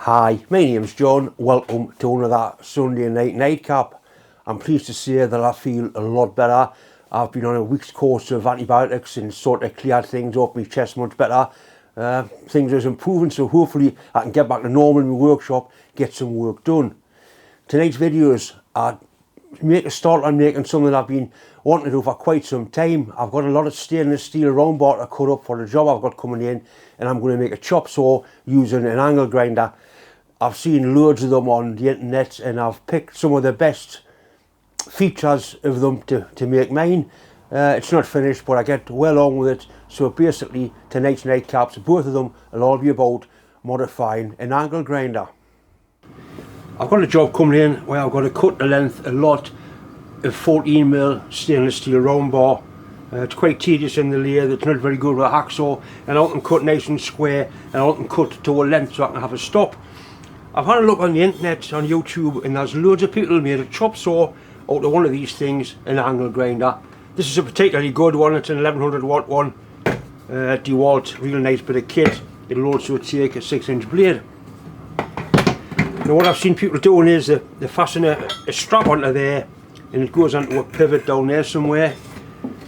Hi, my name's John. Welcome to another Sunday night nightcap. I'm pleased to say that I feel a lot better. I've been on a week's course of antibiotics and sort of cleared things up, my chest much better. Things are improving, so hopefully I can get back to normal in my workshop, get some work done. Tonight's videos are make a start on making something I've been wanting to do for quite some time. I've got a lot of stainless steel round bar to cut up for the job I've got coming in, and I'm going to make a chop saw using an angle grinder. I've seen loads of them on the internet and I've picked some of the best features of them to make mine. It's not finished, but I get well on with it. So basically tonight's nightcaps, both of them will all be about modifying an angle grinder. I've got a job coming in where I've got to cut the length a lot of 14mm stainless steel round bar. It's quite tedious in the lathe, it's not very good with a hacksaw, and I want them cut nice and square, and I want them cut to a length so I can have a stop. I've had a look on the internet, on YouTube, and there's loads of people who made a chop saw out of one of these things, an angle grinder. This is a particularly good one, it's an 1100 watt one, DeWalt, real nice bit of kit. It'll also take a 6-inch blade. Now what I've seen people doing is they fasten a strap onto there, and it goes onto a pivot down there somewhere.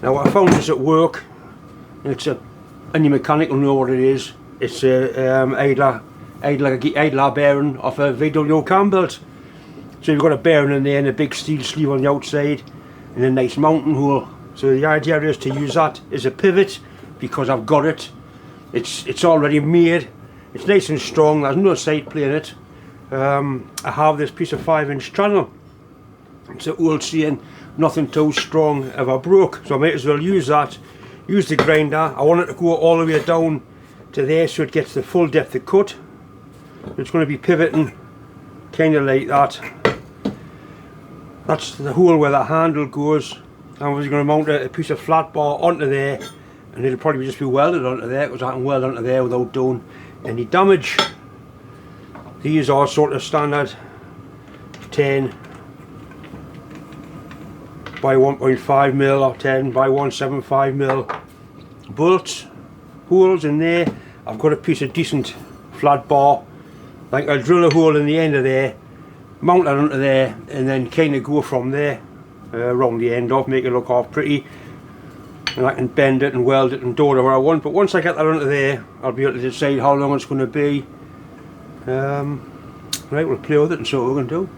Now I found this at work, and it's any mechanic will know what it is. It's a idler bearing off a VW cam belt. So you've got a bearing in there and a big steel sleeve on the outside and a nice mounting hole. So the idea is to use that as a pivot because I've got it. It's already made. It's nice and strong. There's no side plate in it. I have this piece of 5-inch channel. It's an old saying, nothing too strong ever broke. So I might as well use that. Use the grinder. I want it to go all the way down to there so it gets the full depth of cut. It's going to be pivoting kind of like that. That's the hole where the handle goes. I was going to mount a piece of flat bar onto there, and it'll probably just be welded onto there because I can weld onto there without doing any damage. These are sort of standard 10 by 1.5mm or 10 by 175mm bolts, holes in there. I've got a piece of decent flat bar. Like I'll drill a hole in the end of there, mount it onto there, and then kind of go from there around the end off, make it look half pretty, and I can bend it and weld it and do whatever I want. But once I get that onto there, I'll be able to decide how long it's going to be. Right, we'll play with it and see what we're going to do.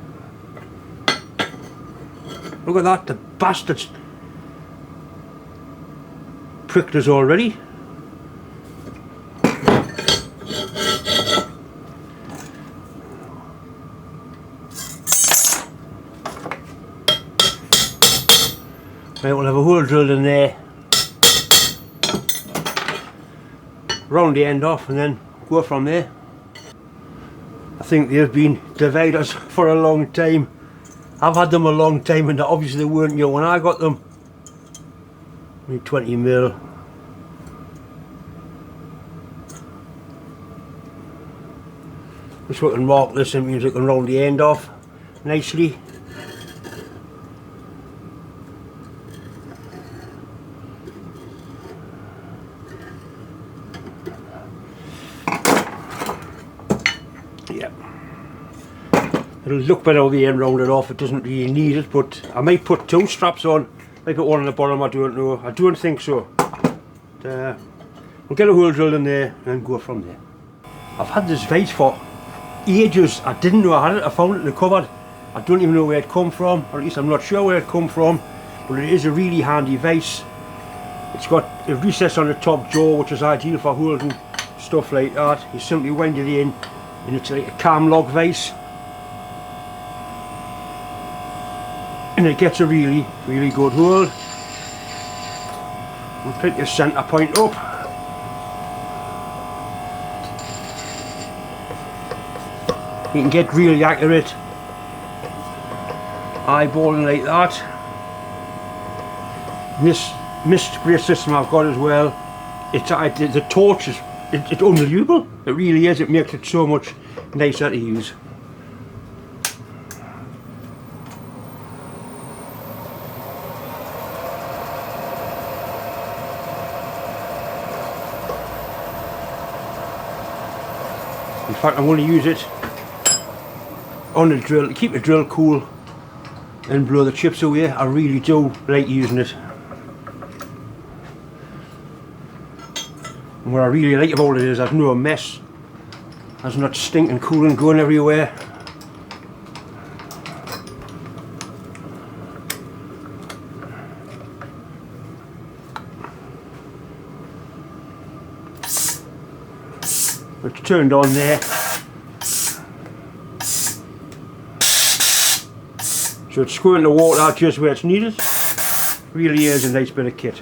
Look at that, the bastard's pricked us already. Right, we'll have a hole drilled in there, round the end off, and then go from there. I think they've been dividers for a long time. I've had them a long time, and obviously they weren't new when I got them. 20mm. Just so I can mark this, and means I can round the end off nicely. Yeah, it'll look better with the end rounded off. It doesn't really need it, but I might put 2 straps on. Might put one on the bottom, I don't know. I don't think so. But, we'll get a hole drilled in there and go from there. I've had this vise for ages. I didn't know I had it. I found it in the cupboard. I don't even know where it come from, or at least I'm not sure where it come from, but it is a really handy vise. It's got a recess on the top jaw, which is ideal for holding stuff like that. You simply wind it in, and it's like a cam log vise, and it gets a really good hold. We'll pick the centre point up. You can get really accurate eyeballing like that. This mist spray system I've got as well, the torch is it's unbelievable. It really is. It makes it so much nicer to use. In fact, I'm going to use it on the drill to keep the drill cool and blow the chips away. I really do like using it. And what I really like about it is there's no mess. There's not stinking coolant going everywhere. It's turned on there. So it's squirting the water out just where it's needed. Really is a nice bit of kit.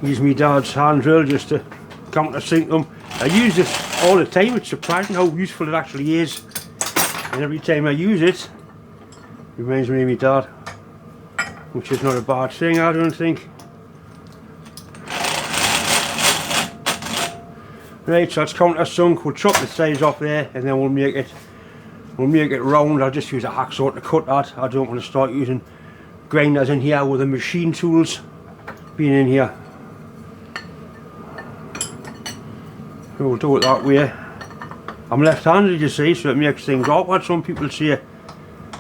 Use my dad's hand drill just to countersink them. I use this all the time. It's surprising how useful it actually is. And every time I use it, it reminds me of my dad. Which is not a bad thing, I don't think. Right, so that's countersunk. We'll chop the sides off there and then we'll make it round. I'll just use a hacksaw to cut that. I don't want to start using grinders in here with the machine tools being in here. We'll do it that way. I'm left-handed, you see, so it makes things awkward. Some people say,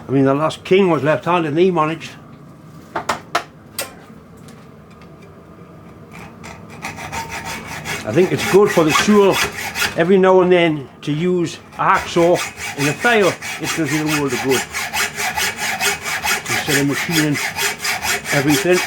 I mean, the last king was left-handed and he managed. I think it's good for the tool every now and then to use a hacksaw in a file. It does you a world of good instead of machining everything.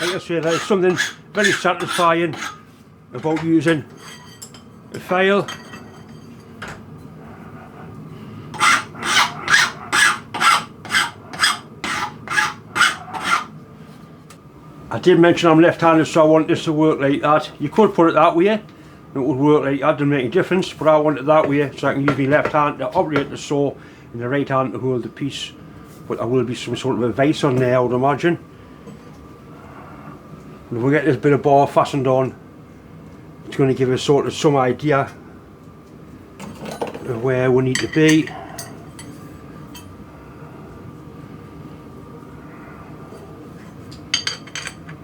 Like I say, there's something very satisfying about using a file. I did mention I'm left-handed, so I want this to work like that. You could put it that way, it would work like that, doesn't make a difference, but I want it that way so I can use my left hand to operate the saw and the right hand to hold the piece. But there will be some sort of a vise on there, I would imagine. And if we get this bit of bar fastened on, it's going to give us sort of some idea of where we need to be.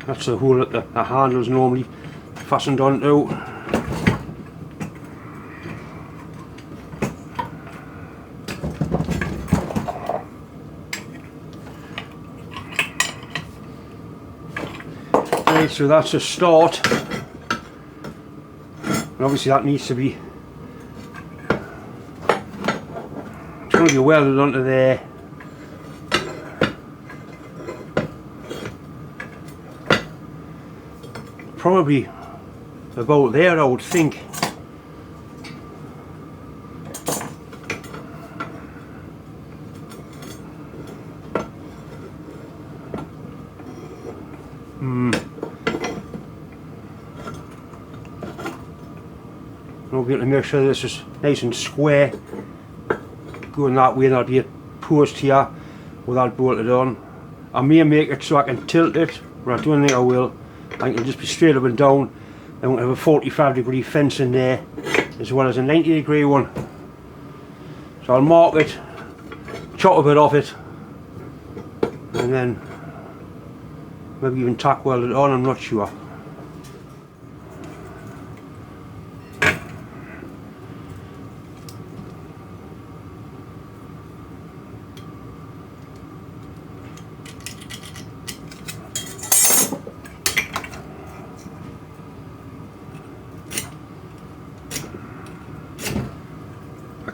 That's the hole that the handle is normally fastened onto. Right, so that's a start. And obviously that needs to be, it's going to be welded onto there. Probably about there, I would think. I'll be able to make sure this is nice and square. Going that way, there'll be a post here with that bolted on. I may make it so I can tilt it, but I don't think I will. I think it'll just be straight up and down. Then we'll have a 45-degree fence in there as well as a 90-degree one. So I'll mark it, chop a bit off it, and then maybe even tack weld it on, I'm not sure.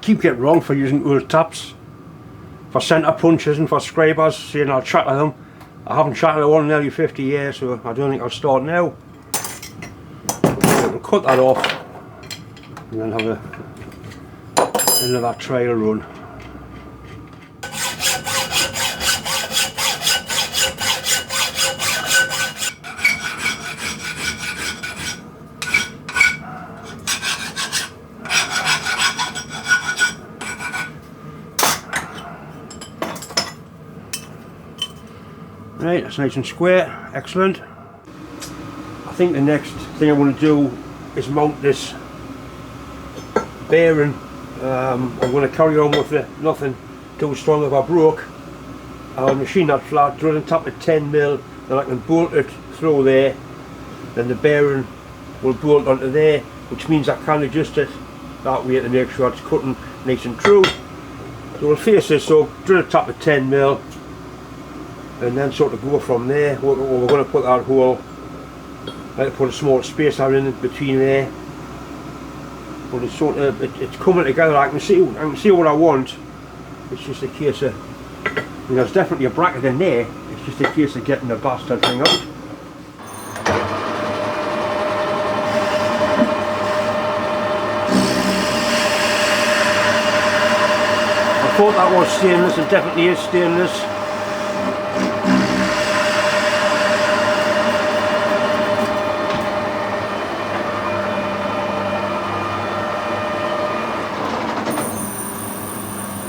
Keep getting wrong for using old taps for centre punches and for scrapers, saying I'll shatter them. I haven't shattered one in nearly 50 years, so I don't think I'll start now. I'll cut that off and then have another trial run. Right, that's nice and square, excellent. I think the next thing I want to do is mount this bearing. I'm going to carry on with it, nothing too strong if I broke. I'll machine that flat, drill and tap at 10mm, then I can bolt it through there, then the bearing will bolt onto there, which means I can adjust it that way to make sure it's cutting nice and true. So we'll face this up, drill a tap at 10mm, and then sort of go from there. We're going to put that hole, I like to put a small spacer in between there, but it's sort of, it's coming together. I can see what I want. It's just a case of, there's definitely a bracket in there, it's just a case of getting the bastard thing out. I thought that was stainless, it definitely is stainless.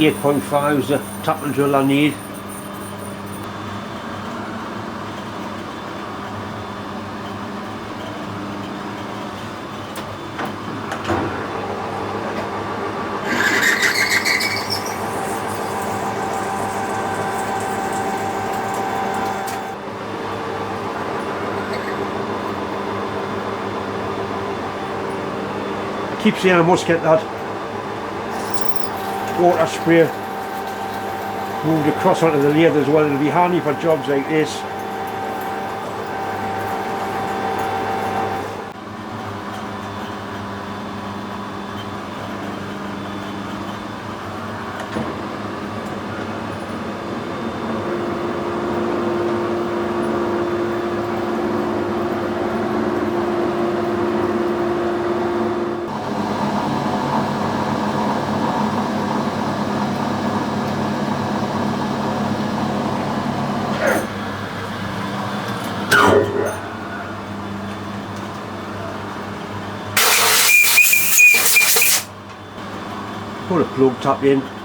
.5 is the tapping drill I need. I keep saying I must get that water spray moved across onto the lathe as well. It'll be handy for jobs like this. Put a plug tap in.